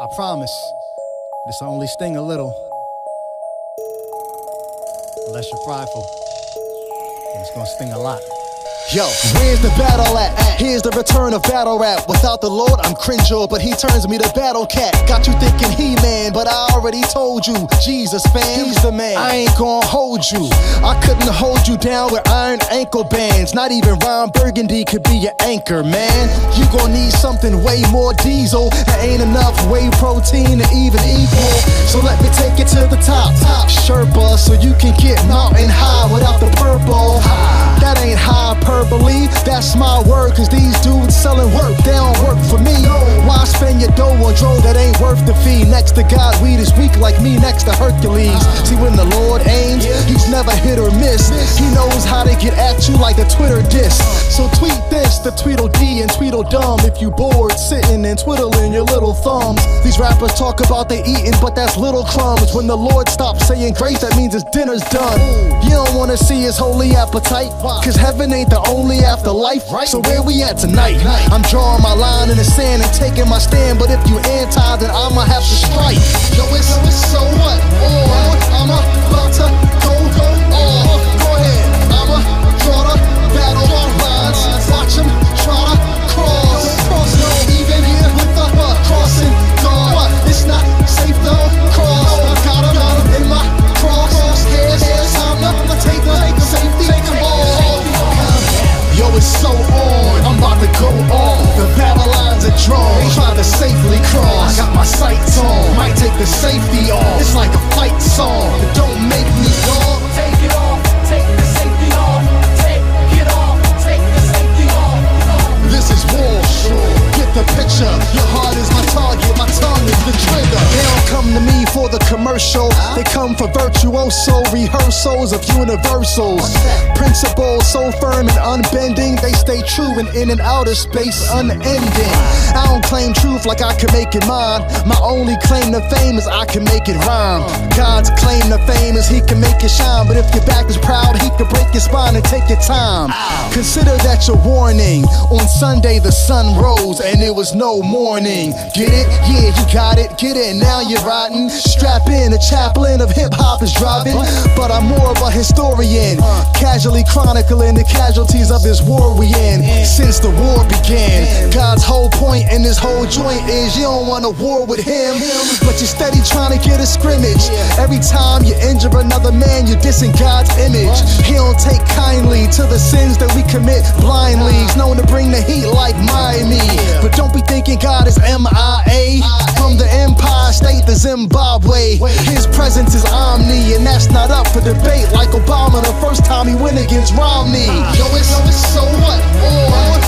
I promise, this'll only sting a little, unless you're prideful, and it's gonna sting a lot. Yo, where's the battle at? Here's the return of battle rap. Without the Lord, I'm Cringer, but he turns me to battle cat. Got you thinking He-Man, but I already told you, Jesus fam, he's the man. I ain't gonna hold you. I couldn't hold you down with iron ankle bands. Not even Ron Burgundy could be your anchor, man. You gon' need something way more diesel. There ain't enough whey protein to even equal. So let me take it to the top. Sherpa, so you can get mountain high without the purple. That ain't hyperbole, that's my word. Cause these dudes selling work, they don't work for me. Why spend your dough on dough that ain't worth the fee? Next to God, weed is weak like me next to Hercules. See, when the Lord aims, he's never hit or miss. He knows how to get at you like the Twitter diss. So tweet this, the Tweedledee and Tweedledum. If you bored, sitting and twiddling your little thumbs. These rappers talk about they eating, but that's little crumbs. When the Lord stops saying grace, that means his dinner's done. You don't wanna see his holy appetite, cause heaven ain't the only afterlife. So where we at tonight? I'm drawing my line in the sand and taking my stand. But if you anti, then I'ma have to strike. Yo, it's so what? I'm about to go off. Go ahead, I'ma draw the battle lines. Watch him try to cross. No, even here with the crossing guard. It's not safe though, cross. Got him in my crosshairs. Time to take the safety ball. Yo, it's so on, I'm about to go off. The battle lines are drawn, try to safely cross. Got my sights on, might take the safety off. It's like a fight song, but don't make me dog. Take it off, take the safety off. Take it off, take the safety off. This is war, sure. Get the picture, your heart is my target, my tongue is the trigger. They don't come to me for the commercial, they come for virtuoso rehearsals of universals. Principles so firm and unbending, they stay true and in and outer space unending. I don't claim truth like I can make it mine. My only claim to fame is I can make it rhyme. God's claim to fame is he can make it shine. But if your back is proud, he can break your spine and take your time. Consider that your warning. On Sunday the sun rose and it was no morning. Get it? Yeah, you got it. Get it, now you're riding. Strap in, a chaplain of hip-hop is driving. But I'm more of a historian, casually chronicling the casualties of this war we in. Since the war began, God's whole point in this whole joint is you don't want a war with him, but you're steady trying to get a scrimmage. Every time you injure another man, you're dissing God's image. He don't take kindly to the sins that we commit blindly. He's known to bring the heat like Miami. But don't be thinking God is MIA. From the Empire State to Zimbabwe, his presence is omni, and that's not up for debate. Like Obama the first time he went against Romney. Yo, it's so what?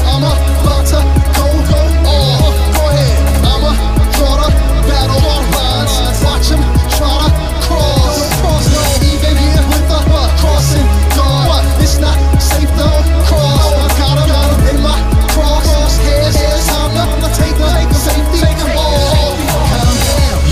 I'm about to go off. Go ahead, I'ma draw the battle lines. Watch him try to cross. No, even here with the crossing guard. It's not safe though, cross. Got him in my crosshairs. Time to take the safety ball.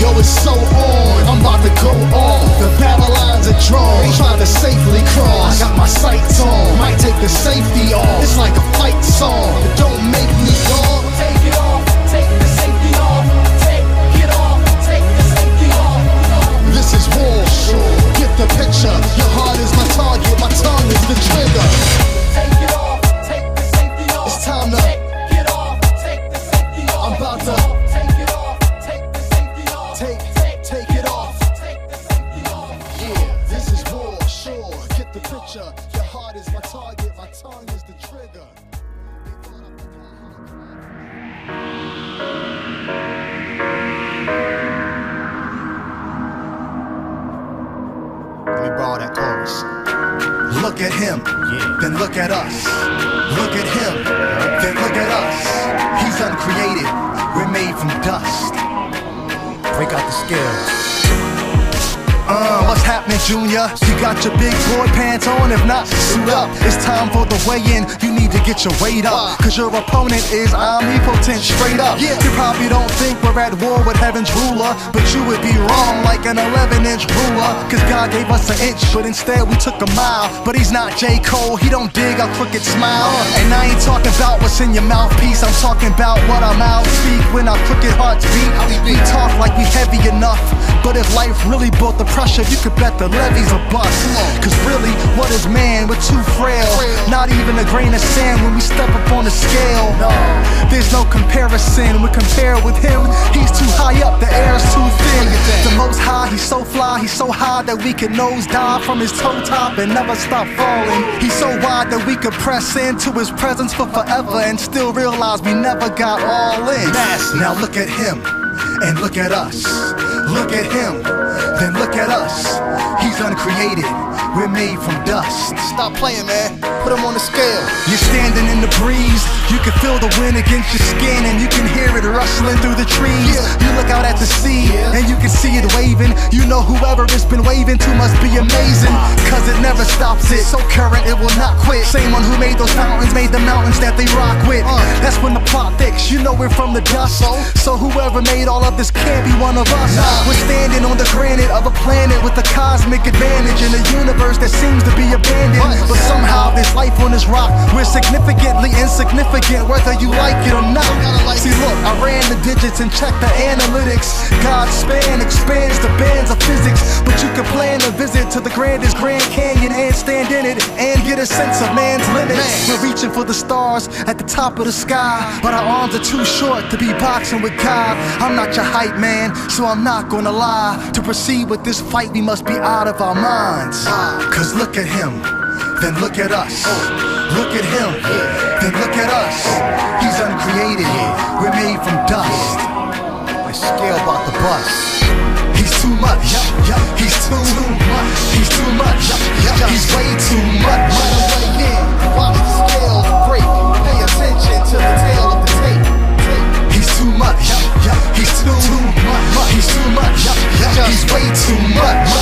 Yo, it's so on, I'm about to go off. The battle lines are drawn, try to safely cross. Got my sights on, might take the safety off. It's like a fight song, but don't make me dog. Take it off, take the safety off. Take it off, take the safety off. This is war, sure. Get the picture, your heart is my target, my tongue is the trigger. Take it off, take the safety off. It's time to take it off, take the safety off. I'm about to take it off, take the safety off. take it off. Take the safety off. Yeah, this is war, sure. Get the picture, your heart is my target, my tongue is the trigger. Let me borrow that chorus. Look at him, then look at us. Look at him, then look at us. He's uncreated, we're made from dust. Break out the scales. What's happening, Junior? You got your big boy pants on? If not, suit up. It's time for the weigh-in. You need to get your weight up, cause your opponent is omnipotent, straight up. You probably don't think we're at war with heaven's ruler, but you would be wrong like an 11-inch ruler. Cause God gave us an inch, but instead we took a mile. But he's not J. Cole, he don't dig our crooked smile. And I ain't talking about what's in your mouthpiece, I'm talking about what our mouths speak when our crooked hearts beat. We talk like we heavy enough, but if life really brought the pressure, you could bet the levees a bust. Cause really, what is man? We're too frail. Not even a grain of sand when we step up on the scale. There's no comparison. We compare with him, he's too high up, the air's too thin. The most high, he's so fly, he's so high that we can nose dive from his toe top and never stop falling. He's so wide that we could press into his presence for forever and still realize we never got all in. Now look at him and look at us. Look at him, then look at us. He's uncreated, we're made from dust. Stop playing, man, put him on the scale. You're standing in the breeze, you can feel the wind against your skin, and you can hear it rustling through the trees. You look out at the sea, and you can see it waving. You know whoever it's been waving to must be amazing, cause it never stops it. So current, it will not quit. Same one who made those fountains, made the mountains that they rock with. That's when the plot thick, you know we're from the dust. So whoever made all of this can't be one of us. We're standing on the granite of a planet with a cosmic advantage in a universe that seems to be abandoned. But somehow there's life on this rock. We're significantly insignificant, whether you like it or not. See, look, I ran the digits and checked the analytics. God's span expands the bands of physics, but you can plan a visit to the grandest Grand Canyon and stand in it and get a sense of man's limits. We're reaching for the stars at the top of the sky, but our arms are too short to be boxing with God. I'm not your hype man, so I'm not gonna lie. To proceed with this fight, we must be out of our minds. Cause look at him, then look at us. Look at him, then look at us. He's uncreated, we're made from dust. My scale about to bust. He's too much, he's too much, he's too much, he's way too much. Watch the scales break, pay attention to the tail of the tape. He's too much, he's too much, he's too much, he's way too much.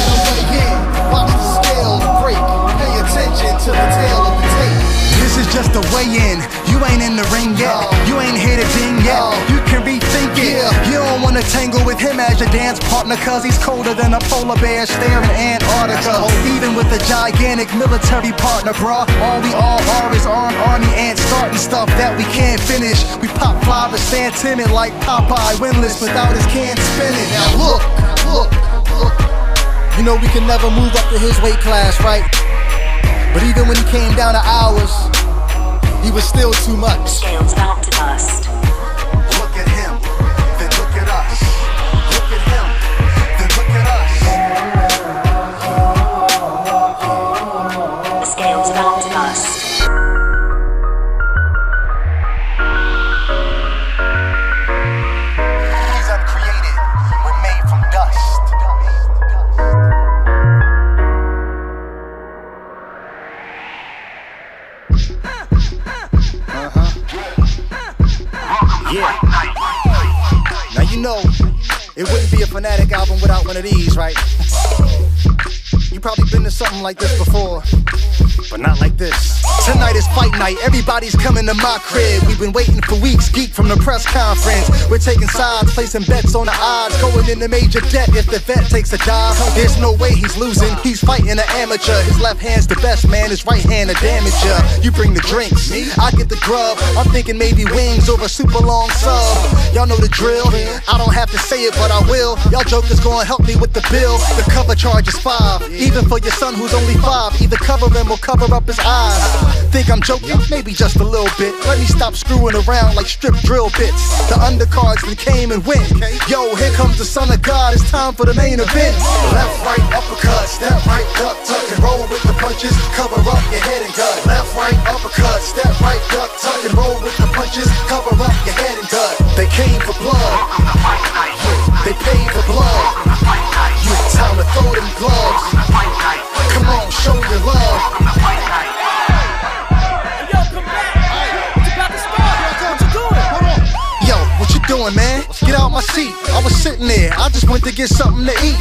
Watch the scales break, pay attention to the tail of the tape. This is just a weigh-in, you ain't in the ring yet, you ain't hit a ding yet, you can rethink it. You don't wanna tangle with him as your dance partner, cause he's colder than a polar bear staring Antarctica. Even with a gigantic military partner, bruh, all we all are is armed army ants starting stuff that we can't finish. We pop fly but stand timid like Popeye, winless without his can spinning. Now look, you know we can never move up to his weight class, right? But even when he came down to ours, he was still too much. Scales about to bust. Look at him, then look at us. Look at him, then look at us. The scales about to bust. He's uncreated, we're made from dust. Yeah. Now you know, it wouldn't be a Phanatik album without one of these, right? You probably been to something like this before, but not like this. Tonight is fight night, everybody's coming to my crib. We've been waiting for weeks, geek from the press conference. We're taking sides, placing bets on the odds, going into major debt if the vet takes a dive. There's no way he's losing, he's fighting an amateur. His left hand's the best man, his right hand a damager. You bring the drinks, I get the grub. I'm thinking maybe wings over super long sub. Y'all know the drill, I don't have to say it but I will. Y'all jokers gonna help me with the bill. The cover charge is 5, even for your son who's only 5. Either cover him or cover up his eyes. Think I'm joking? Maybe just a little bit. Let me stop screwing around like strip drill bits. The undercards that came and went. Yo, here comes the son of God, it's time for the main event. Left, right, uppercut, step right, duck, tuck and roll with the punches. Cover up your head and gut. Left, right, uppercut, step right, duck, tuck and roll with the punches. Cover up your head and gut. They came for blood. They paid for blood. You time to throw them gloves. Come on, show your love. doing, man? Get out my seat. I was sitting there, I just went to get something to eat.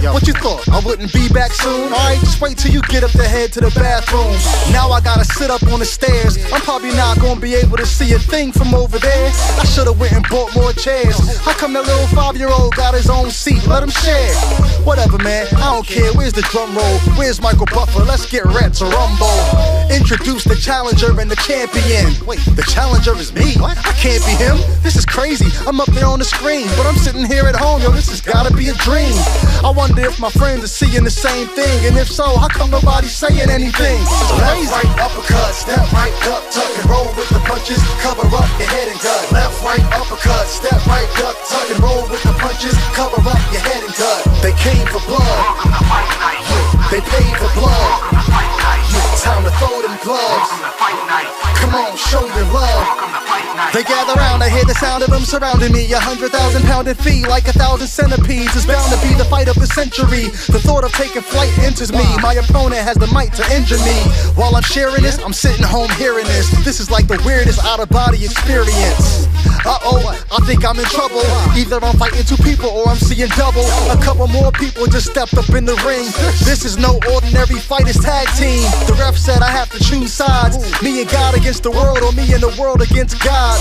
What you thought? I wouldn't be back soon? Alright, just wait till you get up the head to the bathroom. Now I gotta sit up on the stairs. I'm probably not gonna be able to see a thing from over there. I should've went and bought more chairs. How come that little 5-year-old got his own seat? Let him share. Whatever, man, I don't care. Where's the drum roll? Where's Michael Buffer? Let's get red to rumble. Introduce the challenger and the champion. Wait, the challenger is me? What? I can't be him. This is crazy. I'm up there on the screen, but I'm sitting here at home. Yo, this has gotta be a dream. I wonder if my friends are seeing the same thing, and if so, how come nobody's saying anything? It's crazy. Left, right, uppercut, step right, duck, tuck and roll with the punches. Cover up your head and gut. Left, right, uppercut, step right, duck, tuck and roll with the punches. Cover up your head and gut. They came for blood. They paid for blood. Time to throw them gloves. Come on, show your love. They gather round, I hear the sound of them surrounding me. 100,000-pounded feet like 1,000 centipedes. It's bound to be the fight of the century. The thought of taking flight enters me. My opponent has the might to injure me. While I'm sharing this, I'm sitting home hearing this. This is like the weirdest out-of-body experience. Uh-oh, I think I'm in trouble. Either I'm fighting two people or I'm seeing double. A couple more people just stepped up in the ring. This is no ordinary fight, it's tag team. The ref said I have to choose sides. Me and God against the world, or me and the world against God.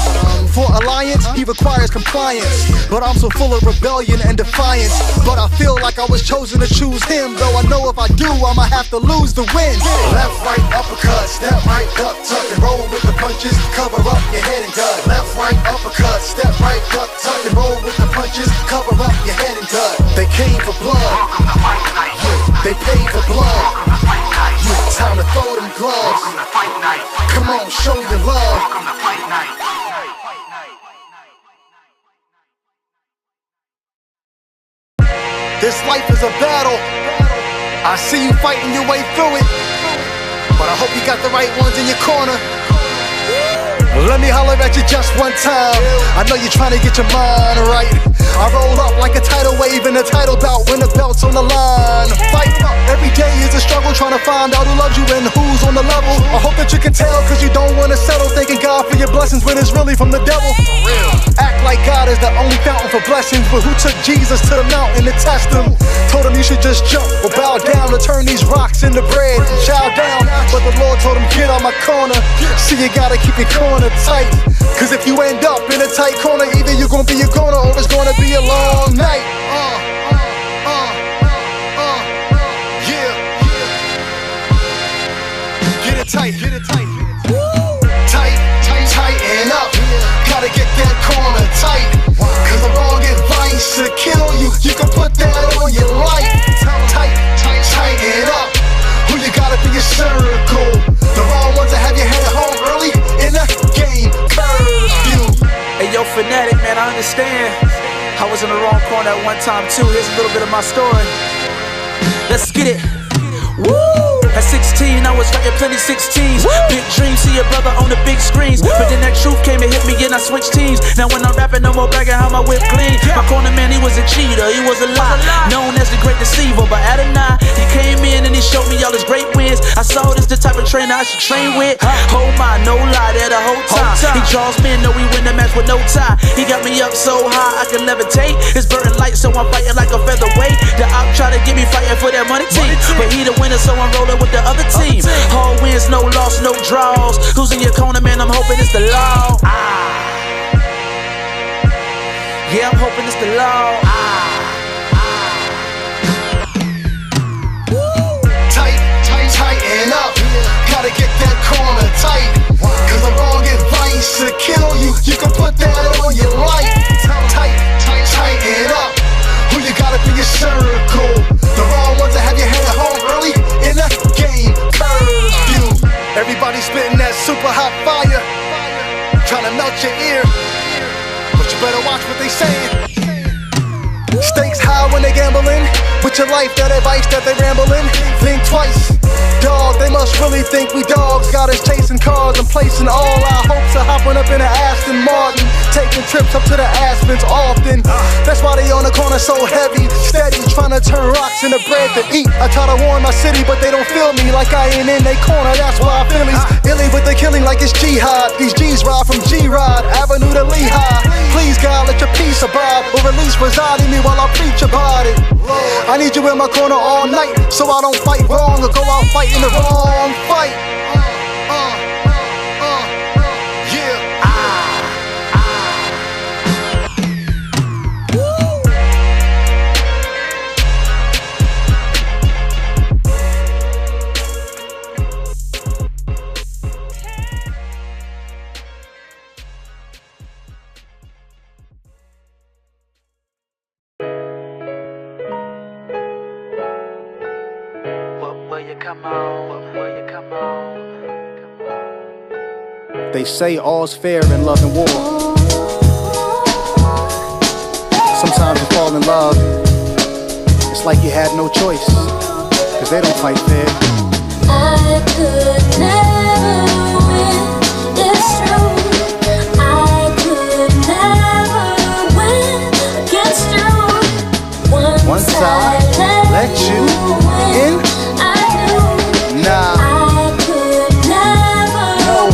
For alliance, he requires compliance. But I'm so full of rebellion and defiance. But I feel like I was chosen to choose him. Though I know if I do, I'ma have to lose the win. Left, right, uppercut, step right, duck, tuck and roll with the punches. Cover up your head and gut. Left, right, uppercut, step right, duck, tuck and roll with the punches. Cover up your head and gut. They came for blood. They paid for blood. Time to throw them gloves. Come on, show your love. This life is a battle. I see you fighting your way through it, but I hope you got the right ones in your corner. Let me holler at you just one time. I know you're trying to get your mind right. I roll up like a tidal wave in a tidal bout when the belt's on the line. Fight every day is a struggle, trying to find out who loves you and who's on the level. I hope that you can tell, cause you don't wanna settle, thanking God for your blessings when it's really from the devil. Act like God is the only fountain for blessings, but who took Jesus to the mountain to test him? Told him you should just jump or bow down to turn these rocks into bread and chow down. But the Lord told him, get on my corner. See, you gotta keep your corner tight, cause if you end up in a tight corner, either you're gonna be a goner or it's gonna be a long night. Yeah. Get it tight, get it tight. Tight, tighten up. Gotta get that corner tight, cause the wrong advice to kill you. You can put that on your life. Tight, tighten up. Who you gotta be a circle. The wrong ones that have your head home early in the game. Curfew. Hey yo, Phanatik, man, I understand. I was in the wrong corner at one time too. Here's a little bit of my story. Let's get it. Woo! At 16, I was writing plenty 16s. Big dreams, see a brother on the big screens. But then that truth came and hit me and I switched teams. Now when I'm rapping, no more bragging how my whip clean. My corner man, he was a cheater, he was a lie. Known as the great deceiver, but at a night, he came in and he showed me all his great wins. I saw this the type of trainer I should train with. Oh my, no lie, there the whole time. He draws men, know we win the match with no tie. He got me up so high I can levitate. It's burning light, so I'm fighting like a featherweight. The op try to get me fighting for that money team, but he the winner, so I'm rolling with the other team. All wins, no loss, no draws. Who's in your corner, man? I'm hoping it's the law. Yeah, I'm hoping it's the law. Tighten up. Gotta get that corner tight, cause the wrong advice to kill you. You can put that on your life. Tighten up. Who you gotta be a circle. The wrong ones that have your head at home early in the game. Curfew. Everybody spitting that super hot fire, trying to melt your ear, but you better watch what they saying. Stakes high when they gambling with your life, that advice that they rambling. Think twice, dog, they must really think we dogs. Got us chasing cars and placing all our hopes of hopping up in an Aston Martin, taking trips up to the Aspens often. That's why they on the corner so heavy, steady trying to turn rocks into bread to eat. I try to warn my city, but they don't feel me like I ain't in they corner. That's why Phillies illy with the killing like it's jihad. These G's ride from G-Rod Avenue to Lehigh. Please God, let your peace abide, or at least reside in me while I preach about it. I need you in my corner all night, so I don't fight wrong or go out fighting the wrong fight. They say all's fair in love and war. Sometimes you fall in love, it's like you had no choice, cause they don't fight fair. I could never win, it's true. I could never win against you. Once I let you in, I knew nah, I could never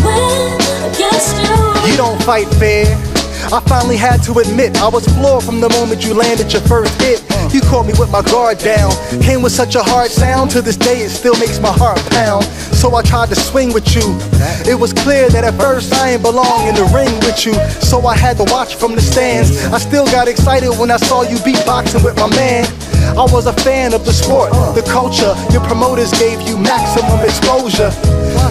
win against you. you don't fight fair. I finally had to admit I was floored from the moment you landed your first hit. You caught me with my guard down, came with such a hard sound. To this day it still makes my heart pound. So I tried to swing with you. It was clear that at first I ain't belong in the ring with you, so I had to watch from the stands. I still got excited when I saw you beatboxing with my man. I was a fan of the sport, the culture. Your promoters gave you maximum exposure.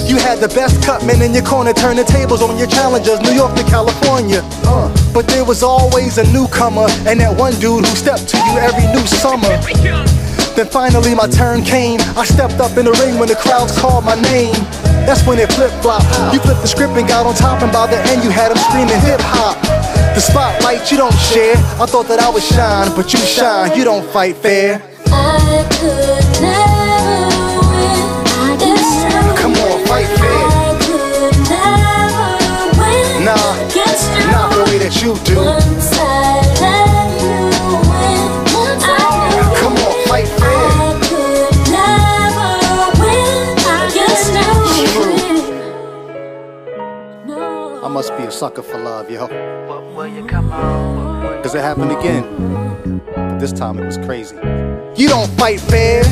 You had the best cutmen in your corner, turning tables on your challengers, New York to California. But there was always a newcomer, and that one dude who stepped to you every new summer. Then finally my turn came. I stepped up in the ring when the crowds called my name. That's when it flip-flopped. You flipped the script and got on top, and by the end you had them screaming hip-hop. The spotlight you don't share. I thought that I would shine, but you shine, you don't fight fair. I could never win, it's true. Come on, fight fair. I could never win against you. Not the way that you do. Once I let you win, I knew. Come on, fight fair. I could never win against you. No. I must be a sucker for love, yo. Cause it happened again, but this time it was crazy. You don't fight fair.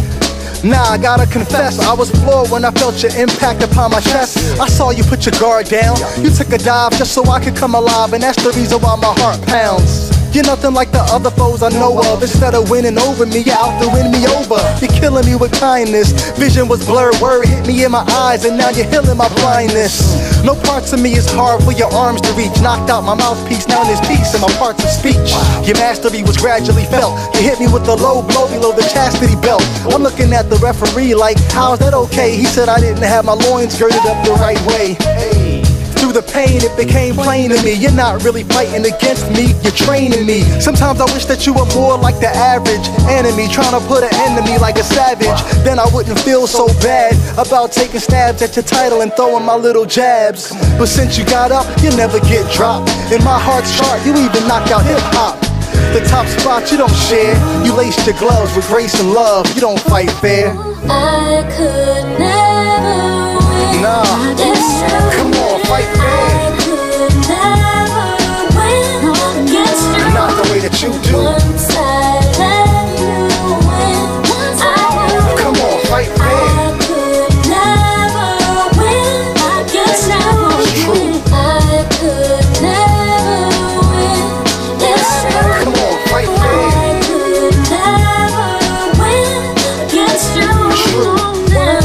Nah, I gotta confess, I was floored when I felt your impact upon my chest. I saw you put your guard down. You took a dive just so I could come alive, and that's the reason why my heart pounds. You're nothing like the other foes I know of. Instead of winning over me, you're out to win me over. You're killing me with kindness. Vision was blurred, word hit me in my eyes, and now you're healing my blindness. No parts of me is hard for your arms to reach. Knocked out my mouthpiece, now there's peace in my parts of speech. Your mastery was gradually felt. You hit me with the low blow below the chastity belt. I'm looking at the referee like, how's that okay? He said I didn't have my loins girded up the right way. Through the pain it became plain to me, you're not really fighting against me, you're training me. Sometimes I wish that you were more like the average enemy, trying to put an end to me like a savage. Then I wouldn't feel so bad about taking stabs at your title and throwing my little jabs. But since you got up, you never get dropped. In my heart's chart, you even knocked out hip-hop. The top spot you don't share. You laced your gloves with grace and love. You don't fight fair. I could never win. Nah, It's true. come on, fight fair. I could never win against you. Not the way that you do. Once I let you win, I knew. Come on, fight fair. I could never win against you. True. I could never win. It's true. Come on, fight fair. I could never win against you. True.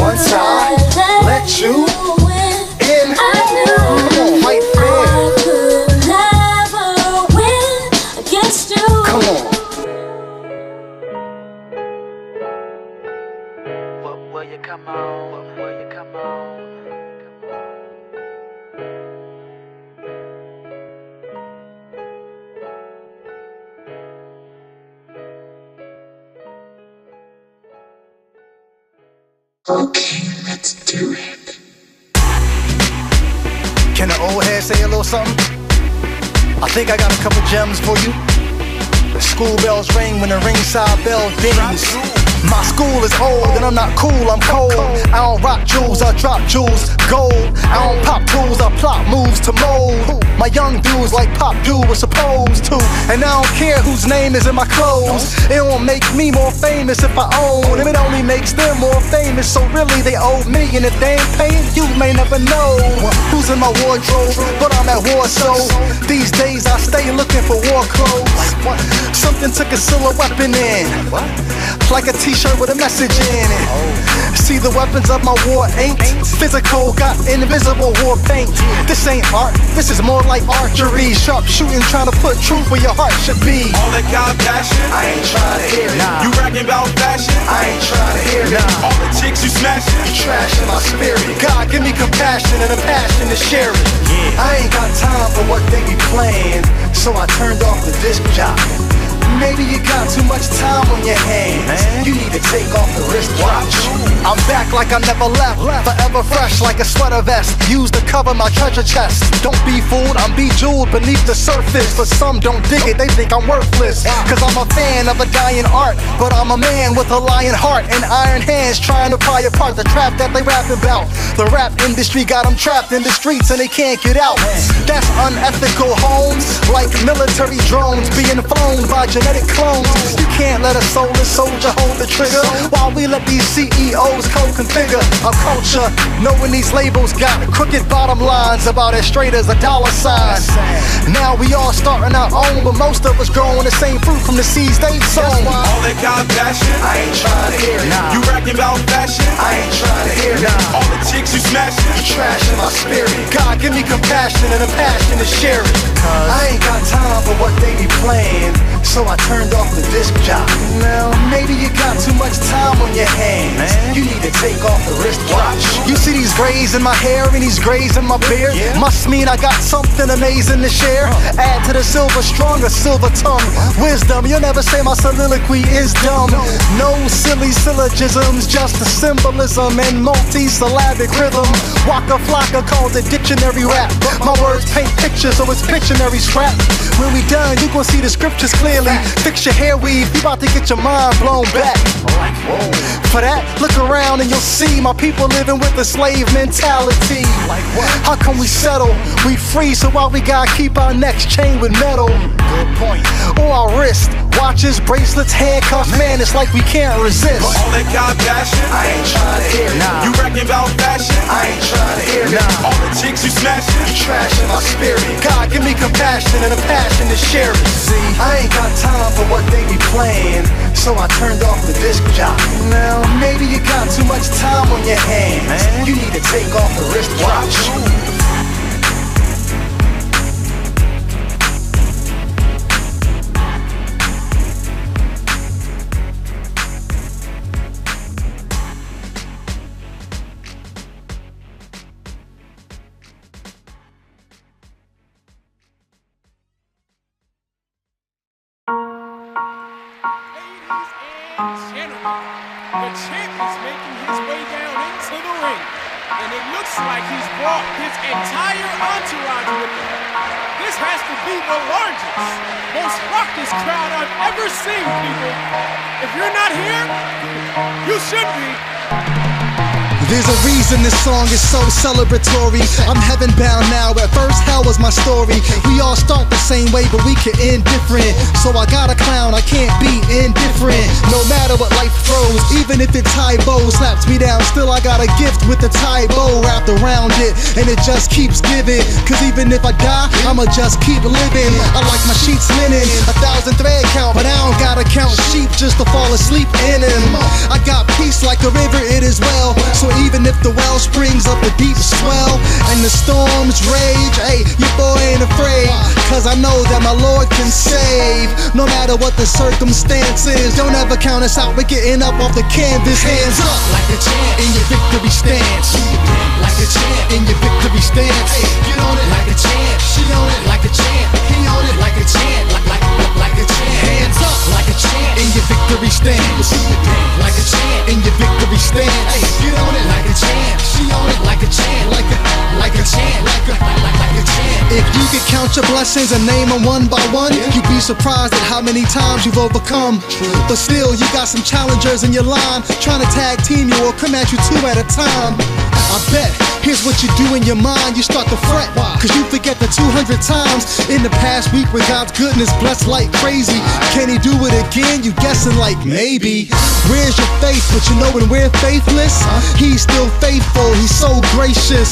Once I let you win, in, I knew. come on, fight fair. I could never win against you. Come on. Will you come on? Will you come on? Can the old head say a little something? I think I got a couple gems for you. School bells ring when the ringside bell dings. My school is old and I'm not cool, I'm cold. I don't rock jewels, I drop jewels, gold. I don't pop tools, I plot moves to mold. My young dudes like Pop Dude was supposed to. And I don't care whose name is in my clothes. It won't make me more famous if I own them. It only makes them more famous, so really they owe me. And if they ain't paying, you may never know who's in my wardrobe, but I'm at war, so these days I stay looking for war clothes. Something to conceal a weapon in, like a t-shirt with a message in it. See, the weapons of my war ain't physical, got invisible war paint. This ain't art, this is more like archery. Sharp shooting, trying to put truth where your heart should be. All that God passion, I ain't trying to hear it. You rapping about fashion, I ain't trying to hear it. All the chicks you smashing, you trashing my spirit. God, give me compassion and a passion to share it. I ain't got time for what they be playing, so I turned off the disc jockey. Maybe you got too much time on your hands. You need to take off the wristwatch. I'm back like I never left, forever fresh like a sweater vest. Used to cover my treasure chest. Don't be fooled, I'm bejeweled beneath the surface. But some don't dig it, they think I'm worthless. Cause I'm a fan of a dying art, but I'm a man with a lion heart and iron hands trying to pry apart the trap that they rap about. The rap industry got them trapped in the streets and they can't get out. That's unethical homes, like military drones being flown by genetic clones. You can't let a soulless soldier hold the trigger while we let these CEOs co-configure our culture. Knowing these labels got crooked bottom lines about as straight as a dollar sign. Now we all starting our own, but most of us growing the same fruit from the seeds they sown. All that God passion, I ain't trying to hear it. You rapping about fashion, I ain't trying to hear it. All the chicks you smashing, you trashing my spirit. God, give me compassion and a passion to share it. I ain't got time for what they be playing, so I turned off the disc jockey. Now, maybe you got too much time on your hands. You need to take off the wristwatch. You see these grays in my hair and these grays in my beard? Must mean I got something amazing to share. Add to the silver strong, a silver tongue. Wisdom, you'll never say my soliloquy is dumb. No silly syllogisms, just a symbolism and multi-syllabic rhythm. Waka Flocka called it dictionary rap. My words paint pictures, so it's Pictionary scrap. When we done, you gon' see the scriptures clearly. Fix your hair weave, you about to get your mind blown back. For that, look around and you'll see my people living with a slave mentality. How come we settle? We free, so why we gotta keep our necks chained with metal? Good point. Or our wrist, watches, bracelets, handcuffs, man, it's like we can't resist. But all that God passion, I ain't trying to hear it. You rapping about fashion, I ain't trying to hear it. All the chicks you smashing, you trashing my spirit. God, give me compassion and a passion to share it. See, I ain't got time for what they be playing, so I turned off the disc jockey. Now, maybe you got too much time on your hands. You need to take off the wristwatch. The champ is making his way down into the ring, and it looks like he's brought his entire entourage with him. This has to be the largest, most raucous crowd I've ever seen, people. If you're not here, you should be. There's a reason this song is so celebratory. I'm heaven bound now, at first hell was my story. We all start the same way, but we can end different. So I got a clown, I can't be indifferent. No matter what life throws, even if it tie bow slaps me down, still I got a gift with the tie bow wrapped around it, and it just keeps giving. Cause even if I die, I'ma just keep living. I like my sheets linen, 1,000 thread count, but I don't gotta count sheep just to fall asleep in them. I got peace like a river, it is well. So even if the well springs up the deep swell and the storms rage, hey, your boy ain't afraid, cause I know that my Lord can save. No matter what the circumstances, don't ever count us out, we're getting up off the canvas. Hands up like a champ in your victory stance. Like a champ in your victory stance. Get on it like a champ. She on it like a champ. He on it like a champ. Like a champ. Hands up like a champ in your victory stance. Like a champ in your victory stance. Get on it like a champ. She on it like a champ. Like a champ. Like a champ. If you could count your blessings and name them one by one, you'd be surprised at how many times you've overcome. But still, you got some challengers in your line trying to tag team you or come at you two at a time. I bet, here's what you do in your mind. You start to fret, cause you forget the 200 times in the past week where God's goodness blessed like crazy. Can he do it again? You guessing like maybe. Where's your faith? But you know when we're faithless, he's still faithful, he's so gracious.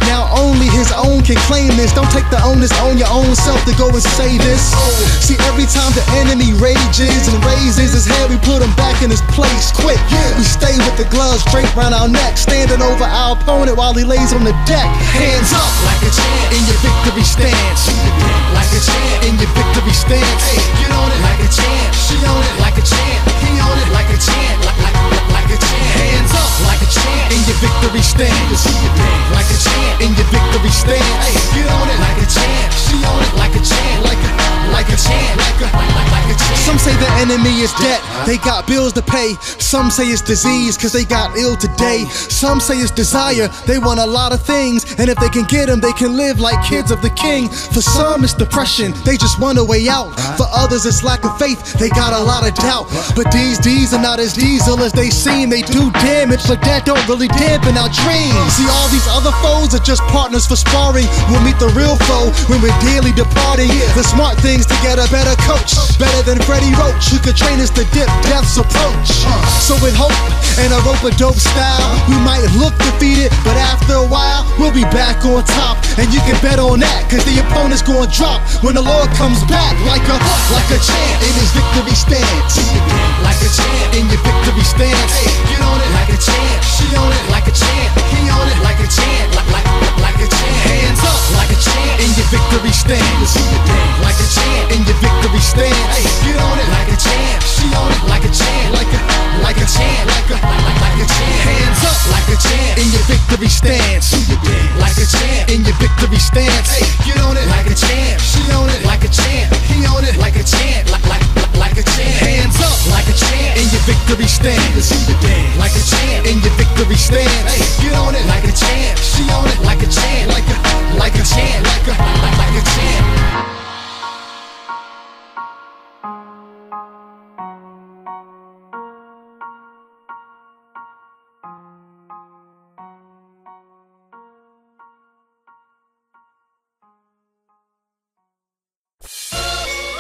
Now only his own can claim this. Don't take the onus on your own self to go and say this. See, every time the enemy rages and raises his head, we put him back in his place quick. We stay with the gloves draped around our neck, standing over our opponent while he lays on the deck. Hands up like a champ in your victory stance. Like a champ in your victory stance. Hey, get on it like a champ. She on it like a champ. He on it like a champ. Like a champ. Hands up like a champ in your victory stance. Like a champ in your victory stance. Hey, get on it like a champ. She on it like a champ. Like a champ. Like a champ. Some say the enemy is debt. They got bills to pay. Some say it's disease cause they got ill today. Some say it's desire. They want a lot of things, and if they can get them, they can live like kids of the king. For some it's depression, they just want a way out. For others it's lack of faith, they got a lot of doubt. But these D's are not as diesel as they seem. They do damage, but that don't really dampen our dreams. See, all these other foes are just partners for sparring. We'll meet the real foe when we're daily departing. The smart thing's to get a better coach, better than Freddie Roach, who could train us to dip death's approach. So with hope and a rope-a-dope style, we might look defeated, but after a while, we'll be back on top. And you can bet on that, cause the opponent's gonna drop when the Lord comes back like a champ in his victory stance. Like a champ in your victory stance. Hey, get on it like a champ. She on it like a champ. He on it like a champ. Like a champ. Hands up like a champ in your victory stance. Like a champ in your victory stance. Hey, get on it like a champ. She on it like a champ. Like a champ. Like a champ. Hands up like a champ in your victory stance. Like a champ in your victory stance. Hey, get on it like a champ. She on it like a champ. He on it like a champ. Like a champ. Hands up like a champ in your victory stance. Like a champ in your victory stance. Hey, get on it like a champ. She on it like a champ. Like a champ. Like a champ.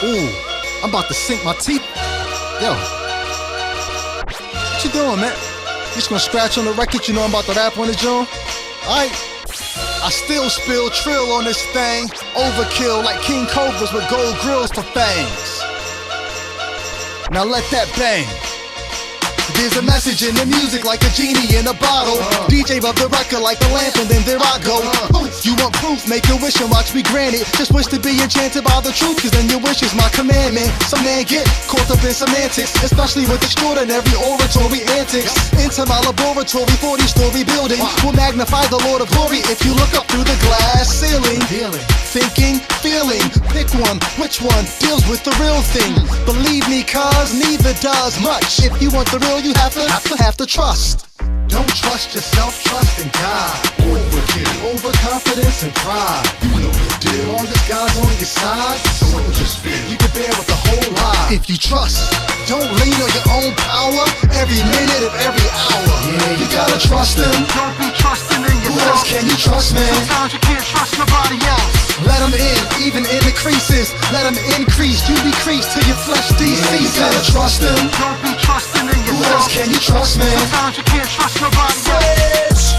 Ooh, I'm about to sink my teeth. Yo, what you doing, man? You just gonna scratch on the record? You know I'm about to rap on the joint? Alright. I still spill trill on this thing. Overkill like King Cobras with gold grills for fangs. Now let that bang. There's a message in the music like a genie in a bottle. DJ above the record like a lamp and then there I go. You want proof? Make a wish and watch me grant it. Just wish to be enchanted by the truth, cause then your wish is my commandment. Some man get caught up in semantics, especially with extraordinary oratory antics. Into my laboratory, 40-story building will magnify the Lord of glory if you look up through the glass ceiling. Thinking, feeling, pick one. Which one deals with the real thing? Believe me, cause neither does much. If you want the real, you have to trust. Don't trust yourself, trust in God. Overkill, overconfidence and pride. You know the deal. All this God's on your side, so don't just feel you can bear with the whole lie. If you trust, don't lean on your own power every minute of every hour. Yeah, you gotta trust him. Don't be trusting in yourself. Who else can you trust, man? Sometimes you can't trust nobody else. Let them in, even in the creases. Let them increase, you decrease till your flesh deceases. You gotta trust him. Don't be trusting in yourself. Who else can you trust, man? Sometimes you can't trust nobody else.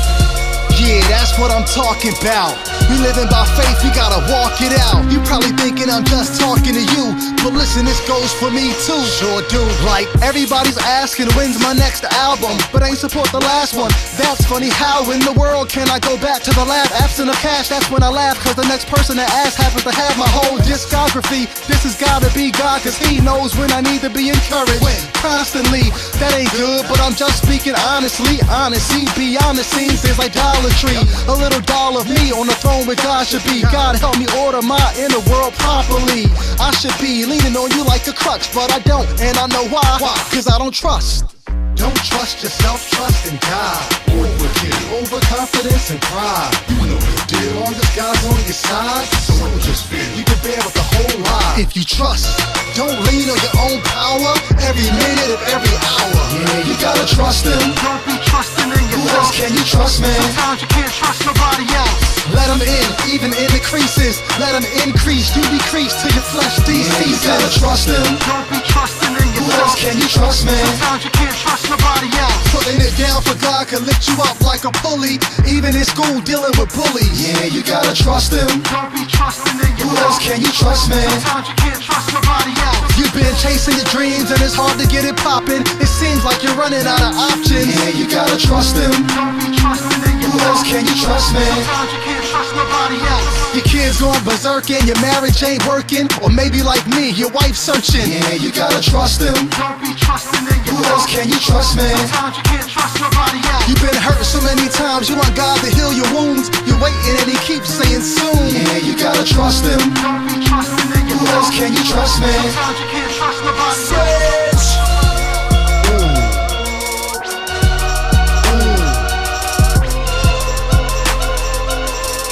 Yeah, that's what I'm talking about. We living by faith, we gotta walk it out. You probably thinking I'm just talking to you, but listen, this goes for me too. Sure do. Like, everybody's asking when's my next album, but ain't support the last one. That's funny, how in the world can I go back to the lab? Absent of cash, that's when I laugh, cause the next person that asks happens to have my whole discography. This has gotta be God, cause he knows when I need to be encouraged. Constantly, that ain't good, but I'm just speaking honestly. Honesty, beyond the scenes, there's idolatry. A little doll of me on the throne where God should be. God help me order my inner world properly. I should be leaning on you like a crutch, but I don't, and I know why. Cause I don't trust. Don't trust yourself, trust in God. Overkill, overconfidence and pride. You know the deal. Long as God's on your side, soldiers fear. You can bear with the whole lie. If you trust, don't lean on your own power. Every minute of every hour. Yeah, you gotta trust him. Don't be trusting in Who yourself. else can you trust, man? Sometimes you can't trust nobody else. Let him in, even in the creases. Let him increase, you decrease till your flesh deceases. You gotta trust him. Don't be trusting in Who yourself. else can you trust, man? Sometimes you can't trust nobody else. Putting it down for God can lift you up like a pulley. Even in school dealing with bullies. Yeah, you gotta trust him. Don't be trusting in Who yourself. else can you trust, man? Sometimes you can't trust nobody else. You've been chasing your dreams and it's hard to get it poppin'. It seems like you're running out of options. Yeah, you gotta trust him. Don't be trusting in Who yourself. else can you trust, man? Sometimes you can't trust nobody else. Your kids going berserk and your marriage ain't working. Or maybe like me, your wife searching. Yeah, you gotta trust him. Don't be trusting in Who yourself. else can you trust, man? Sometimes you can't trust nobody else. You've been hurt so many times, you want God to heal your wounds. You're waiting and he keeps saying soon. Yeah, you gotta trust him. Don't be trusting in Who yourself. else can you trust, man? Sometimes you can't trust nobody else.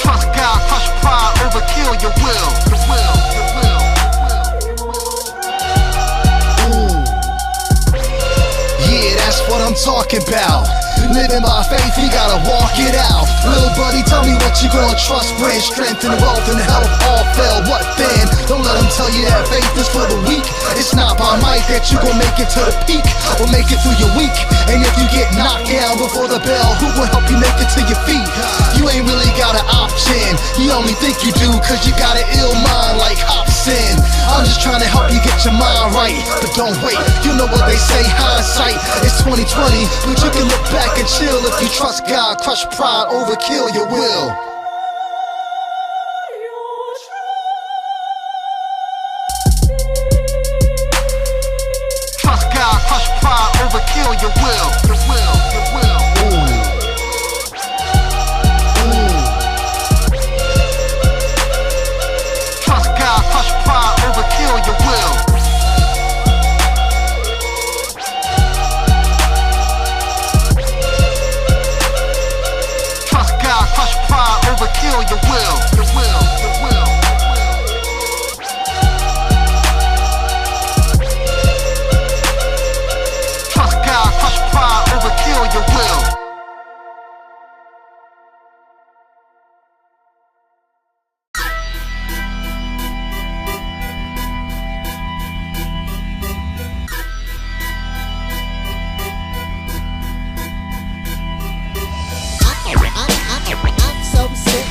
Trust God, crush pride, overkill your will. Your will, your will. Yeah, that's what I'm talking about. Living by faith, you gotta walk it out. Little buddy, tell me what you gonna trust. Bring strength and wealth and health, all fell. What then? Don't let them tell you that faith is for the weak. It's not by might that you gon' make it to the peak or make it through your week. And if you get knocked down before the bell, who will help you make it to your feet? You ain't really got an option. You only think you do cause you got an ill mind like Hobson. I'm just trying to help you get your mind right. But don't wait, you know what they say, hindsight is 2020. But you can look back and chill if you trust God. Crush pride, overkill your will. Trust God, crush pride, overkill your will. Your will, your will. Trust God, crush pride, overkill your will. Trust God, crush pride, overkill your will. Your will, your will. Trust God, crush pride, overkill your will. I'm so sick.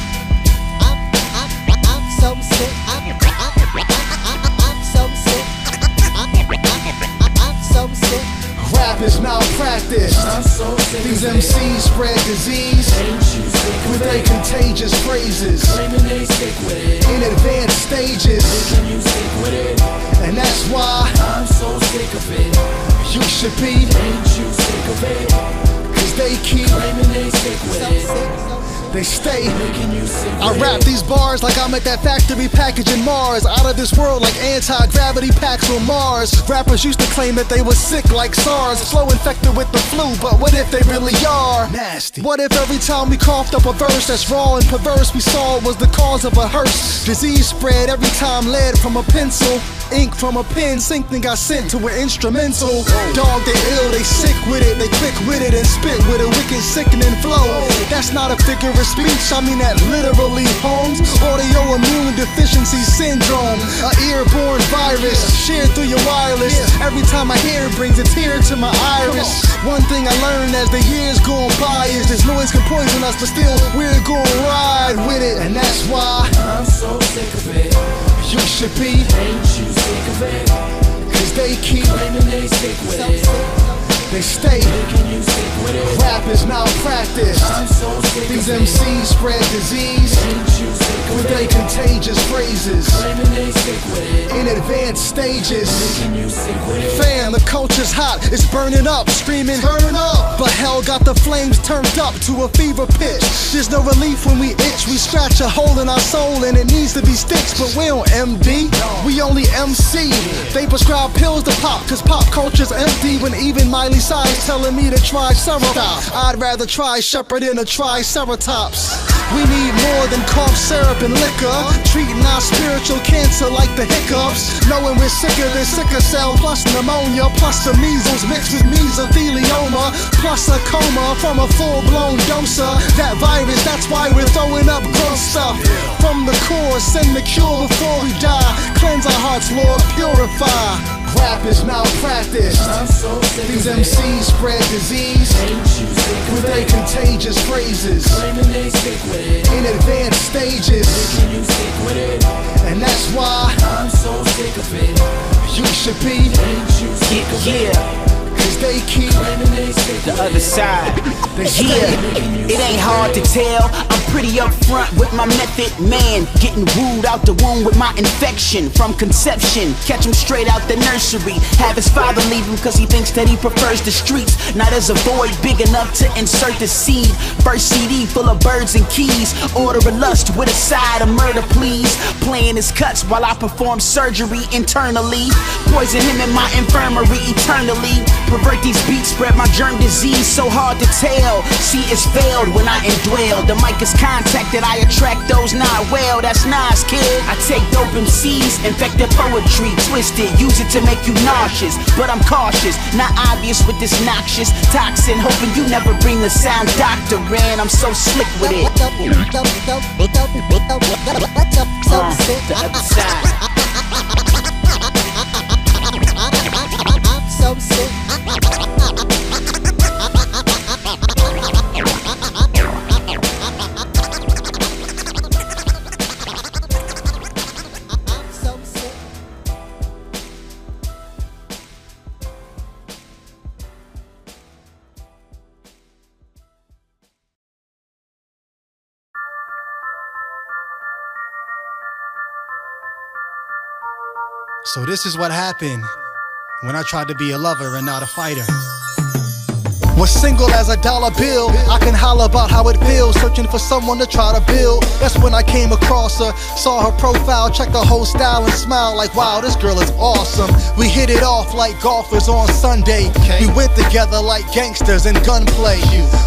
I'm so sick. I'm so sick. I'm so sick. Rap is malpractice. These MCs spread disease with their contagious phrases in advanced stages. And that's why I'm so sick of it. you should be, Ain't you sick of it? cause they keep, Claiming they sick with it. they stay. Making you sick I with rap it. these bars like I'm at that factory packaging Mars. Out of this world like anti-gravity packs on Mars. Rappers used to claim that they were sick like SARS. Flow infected with the flu, but what if they really are? Nasty. What if every time we coughed up a verse that's raw and perverse we saw was the cause of a hearse? Disease spread every time lead from a pencil. Ink from a pen, synced got sent to an instrumental. Dog, they ill, they sick with it, they quick with it and spit with a wicked, sickening flow. That's not a figure of speech, I mean that literally, Holmes. Autoimmune deficiency syndrome, a airborne virus shared through your wireless. Every time I hear it brings a tear to my iris. One thing I learned as the years go by is this noise can poison us, but still we're gonna ride with it. And that's why I'm so sick of it. you should be, Ain't you sick of it? cause they keep, Claiming they sick with it. they stay. Making you sick with it. Rap is malpractice. I'm so sick These of it. MCs spread disease Ain't you sick with of their it? contagious phrases Claiming they sick with it. in advanced stages. Making you sick with it. Fam, the culture's hot, it's burning up, screaming, turn up. But hell got the flames turned up to a fever pitch. There's no relief when we itch, we scratch a hole in our soul and it needs to be stitched. But we don't MD, we only MC. They prescribe pills to pop, cause pop culture's empty when even Miley only signs telling me to try several. I'd rather try shepherd than a triceratops. We need more than cough syrup and liquor, treating our spiritual cancer like the hiccups. Knowing we're sicker than sickle cell, plus pneumonia, plus the measles mixed with mesothelioma, plus a coma from a full-blown doser. That virus, that's why we're throwing up gross stuff. From the core, send the cure before we die. Cleanse our hearts, Lord, purify. Rap is malpractice. These MCs spread disease with their contagious phrases in advanced stages. And that's why I'm so sick of it. You should be. Yeah. Cause they keep the other side. Yeah, it ain't hard to tell. I'm pretty upfront with my method, man. Getting wooed out the womb with my infection from conception. Catch him straight out the nursery. Have his father leave him cause he thinks that he prefers the streets. Now there's a void big enough to insert the seed. First CD full of birds and keys. Order a lust with a side of murder, please. Playing his cuts while I perform surgery internally. Poison him in my infirmary eternally. Pervert these beats, spread my germ disease. So hard to tell. See, it's veiled when I indwell. The mic is contact that I attract those not well. That's nice, kid. I take dope MCs, infect their poetry, twist it, use it to make you nauseous. But I'm cautious, not obvious with this noxious toxin. Hoping you never bring the sound doctor in. I'm so slick with it. The other side. I'm so sick. So this is what happened when I tried to be a lover and not a fighter. Was single as a dollar bill. I can holler about how it feels, searching for someone to try to build. That's when I came across her, saw her profile, checked her whole style and smiled like, wow, this girl is awesome. We hit it off like golfers on Sunday. We went together like gangsters in gunplay.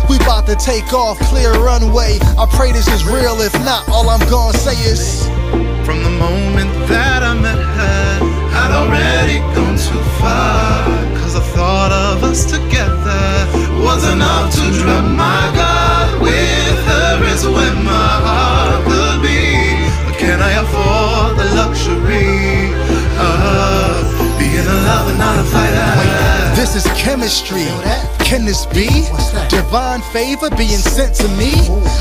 We about to take off, clear runway. I pray this is real, if not, all I'm gonna say is, from the moment that I met her, I'd already gone too far. Cause I thought of us together was enough to drop my guard. With her is where my heart could be. But can I afford the luxury of being a lover, not a fighter? this is chemistry. Can this be divine favor being sent to me?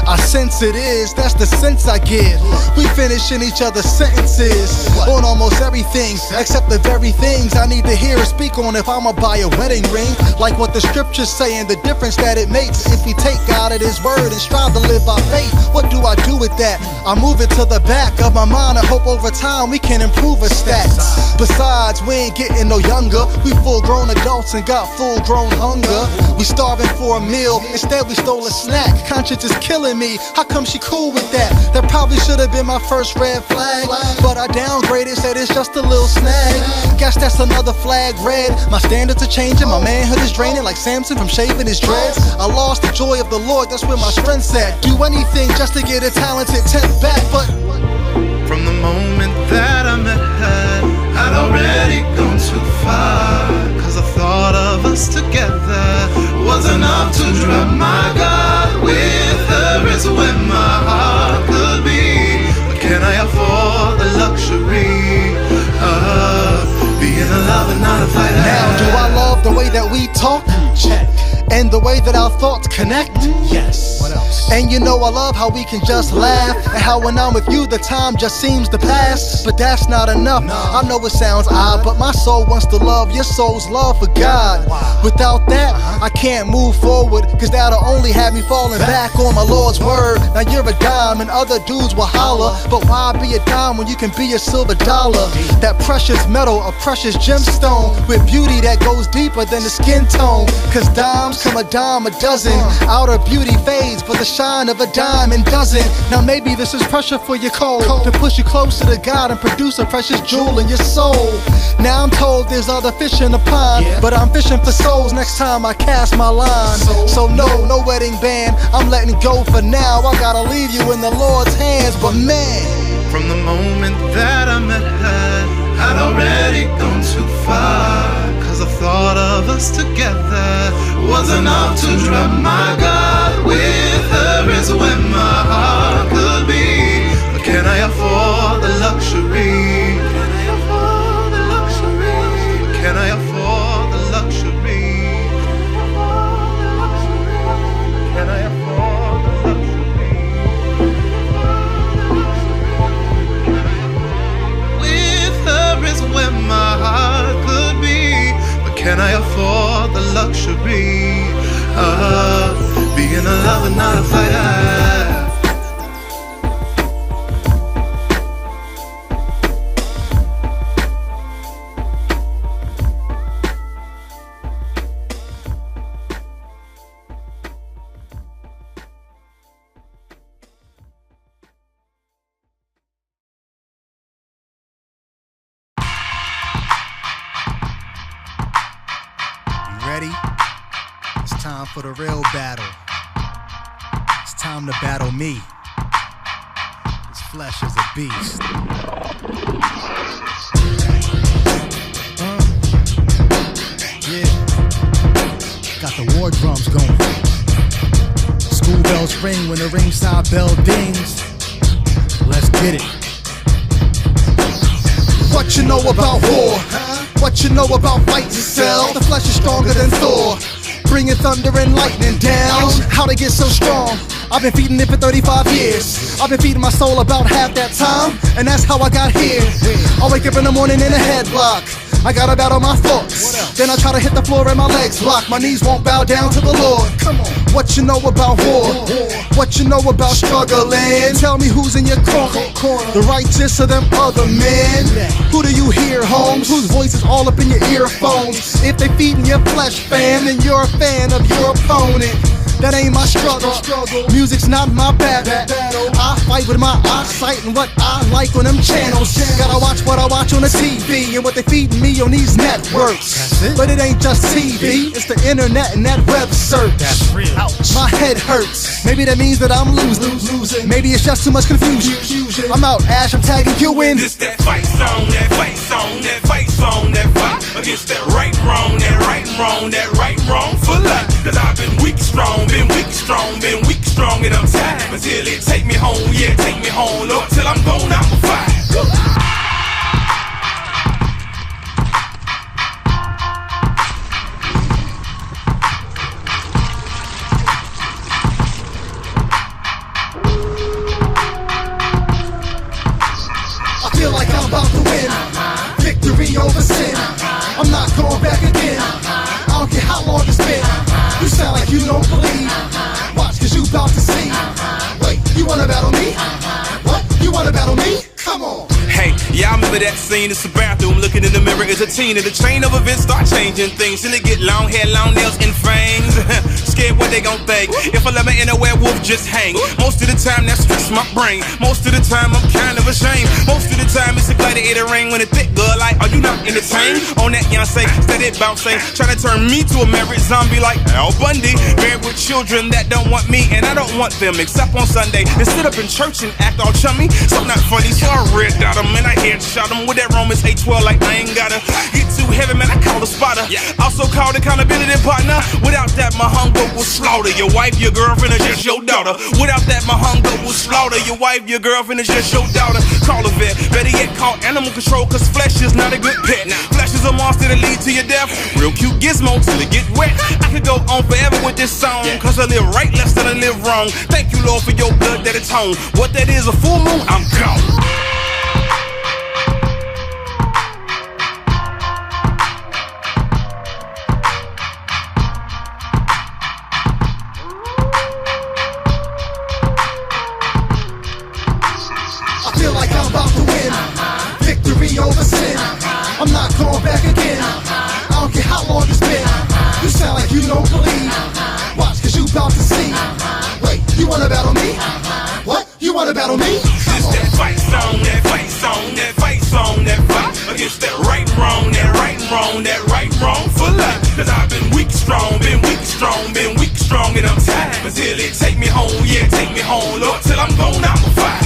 I sense it is, that's the sense I get. We finishing each other's sentences on almost everything except the very things I need to hear or speak on if I'ma buy a wedding ring. Like what the scriptures say and the difference that it makes if we take God at his word and strive to live by faith. What do I do with that? I move it to the back of my mind. I hope over time we can improve our stats. Besides, we ain't getting no younger. We full grown adults and got full grown hunger. We starving for a meal, instead we stole a snack. Conscience is killing me, how come she cool with that? That probably should have been my first red flag, but I downgraded, said it's just a little snag. Guess that's another flag red. My standards are changing, my manhood is draining like Samson from shaving his dreads. I lost the joy of the Lord, that's where my strength's at. Do anything just to get a talented tenth back, but from the moment that I met her, I'd already gone too far. Cause I thought of us together was enough to drop my guard. With her is where my heart could be. But can I afford the luxury of being a lover, not a fighter? now do I love the way that we talk? Check. And the way that our thoughts connect? Yes. What else? And you know I love how we can just laugh, and how when I'm with you the time just seems to pass. But that's not enough. I know it sounds odd, but my soul wants to love your soul's love for God. Without that, I can't move forward, cause that'll only have me falling back on my Lord's word. Now you're a dime and other dudes will holler, but why be a dime when you can be a silver dollar? That precious metal, a precious gemstone with beauty that goes deeper than the skin tone. Cause dimes become a dime a dozen. Outer beauty fades, but the shine of a diamond doesn't. Now maybe this is pressure for your cold, to push you closer to God and produce a precious jewel in your soul. Now I'm told there's other fish in the pond, but I'm fishing for souls next time I cast my line. So no wedding band, I'm letting go for now. I gotta leave you in the Lord's hands, but man, from the moment that I met her, I'd already gone too far. Cause the thought of us together was enough to drown my God. With her is where my heart could be. But can I afford the luxury? Can I afford the luxury? Can I afford the luxury? Can I afford the luxury? With her is where my heart could be. But can I afford the luxury of being a lover, not a fighter? Ready? It's time for the real battle. It's time to battle me. This flesh is a beast. Yeah. Got the war drums going. School bells ring when the ringside bell dings. Let's get it. what you know about war? What you know about fighting cell? The flesh is stronger than Thor, bringing thunder and lightning down. How they get so strong? I've been feeding it for 35 years. I've been feeding my soul about half that time, and that's how I got here. I wake up in the morning in a headlock. I gotta battle my thoughts. Then I try to hit the floor and my legs block. My knees won't bow down to the Lord. Come on. What you know about war? What you know about struggling? Tell me who's in your corner. The righteous or them other men? Who do you hear, Holmes? Whose voice is all up in your earphones? If they feeding your flesh, fam, then you're a fan of your opponent. That ain't my struggle. Music's not my battle. I fight with my eyesight and what I like on them channels. Gotta watch what I watch on the TV and what they feeding me on these networks. But it ain't just TV, it's the internet and that web search. That's real. Ouch. My head hurts. Maybe that means that I'm losing. Maybe it's just too much confusion. I'm out, Ash, I'm tagging you in. This that fight song, that fight song, that fight song, that fight against that right wrong, that right wrong, that right wrong for life. Cause I've been weak strong, been weak strong, and I'm tired until it take me home, yeah, take me home, Lord, till I'm gone, I'ma fight. I feel like I'm about to win. Victory over sin. I'm not going back again. I don't care how long it's been. You sound like you don't believe. Watch, cause you about to see. Wait, you wanna battle me? What? You wanna battle me? Come on. Hey, y'all remember that scene? It's a bathroom, looking in the mirror is a teen, and the chain of events start changing things till they get long hair, long nails, and fangs. Scared what they gon' think if I let me in a werewolf just hang. Most of the time that stress my brain. Most of the time I'm kind of ashamed. Most of the time it's a gladiator ring when it thick girl like, are you not entertained? On that Beyonce, steady bouncing, trying to turn me to a married zombie like Al Bundy. Married with children that don't want me and I don't want them except on Sunday. They sit up in church and act all chummy, so not funny. So I red dot them and I headshot them with that Romans 8:12 like I ain't gotta get too heavy, man. I call a spotter. Also called accountability partner. Without that, my hunger will slaughter your wife, your girlfriend, or just your daughter. Without that, my hunger will slaughter your wife, your girlfriend, or just your daughter. Call a vet, better yet call animal control, cause flesh is not a good pet. Flesh is a monster that lead to your death. Real cute gizmo till it get wet. I could go on forever with this song, cause I live right less than I live wrong. Thank you, Lord, for your blood that it's home. What that is, a full moon, I'm gone. I feel like I'm about to win. Victory over sin. I'm not going back again. I don't care how long it's been. You sound like you don't believe. right, wrong for life. Cause I've been weak, strong, been weak, strong, been weak, strong, and I'm tired. But till it take me home, yeah, take me home, Lord, till I'm gone, I'm a fire.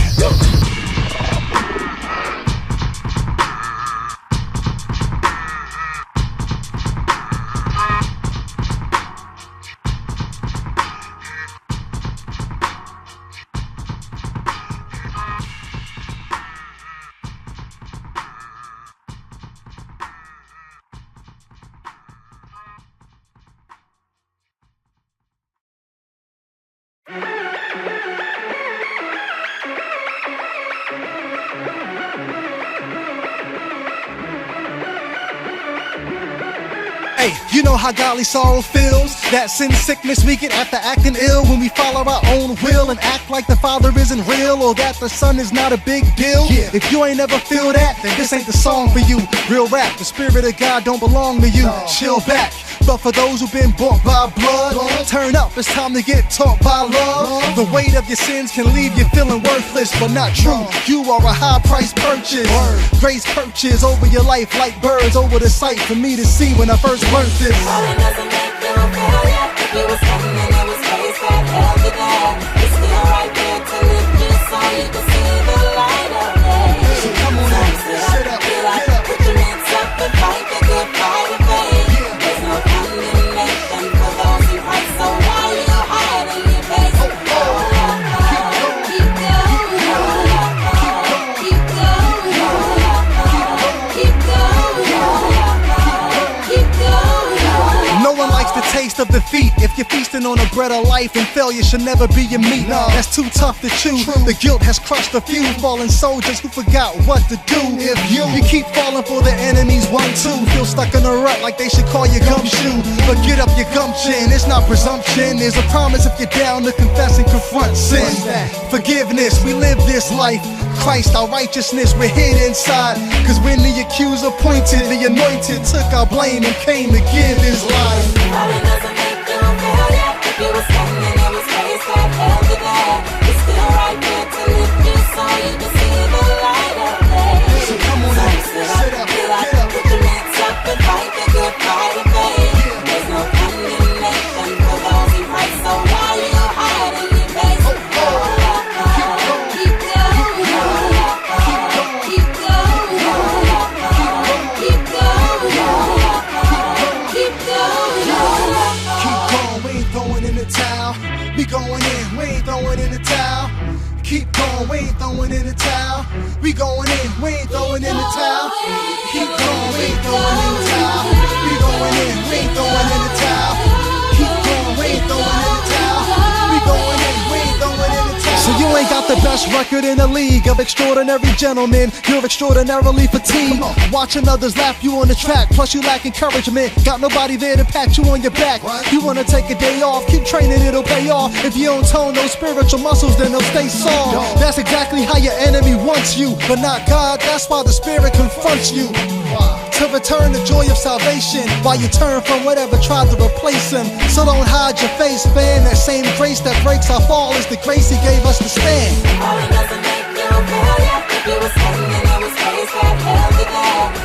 Hey, you know how godly sorrow feels? That sin sickness we get after acting ill when we follow our own will and act like the Father isn't real or that the Son is not a big deal. Yeah. If you ain't ever feel that, then this ain't the song for you. Real rap, the Spirit of God don't belong to you. No. Chill back. But for those who've been bought by blood, turn up, it's time to get taught by love. The weight of your sins can leave you feeling worthless, but not true. You are a high price purchase. Grace purchase over your life like birds over the sight for me to see when I first learned this. It doesn't make you feel yet. If you was heaven and it was grace that held you there, it's still right there to lift you so you can see the light of day. So come on now, sit up, get up, put your hands up and fight the good fight of faith. There's no condemnation for those who fight, so why you hiding your face? Keep going, keep going, keep going, keep going, keep going. No one likes the taste of defeat. If you're feasting on the bread of life, and failure should never be your meat. No, that's too tough to chew. The guilt has crushed a few fallen soldiers who forgot what to do. If you keep falling for the enemy's 1-2, feel stuck in a rut like they should call you gumshoe. But get up your gumption, it's not presumption. There's a promise if you're down to confess and confront sin. Forgiveness, we live this life. Christ, our righteousness, we're hid inside. Cause when the accuser pointed, the anointed took our blame and came to give his life. It doesn't make you feel yet. If you was heaven and it was grace that held you there, it's still right there to lift you so you can see the light of day. So come on now, sit up, get up, put your hands up and fight the good fight of faith. There's no condemnation for those who fight, so why you hiding your face? Keep going, keep going, keep going, keep going, keep going. Keep going, we ain't throwing in the towel. We going in, we ain't throwing in the towel. Keep going, we ain't throwing in the towel. We going in, we ain't throwing in the towel. Keep going, we ain't throwing in the towel. We going in, we ain't throwing in the towel. Keep going, we ain't throwing in the towel. We going in, we ain't throwing in the towel. So you ain't got the best record in the league of extraordinary gentlemen. You're extraordinarily fatigued. Watching others lap you on the track, plus you lack encouragement. Got nobody there to pat you on your back. You wanna take a day off, keep training, it'll pay off. If you don't tone those spiritual muscles, then they'll stay soft. That's exactly how your enemy wants you, but not God. That's why the Spirit confronts you. To return the joy of salvation while you turn from whatever tried to replace him. So don't hide your face, man. That same grace that breaks our fall is the grace he gave us to stand. It doesn't make you feel yet. If you was heaven and it was grace that held you there,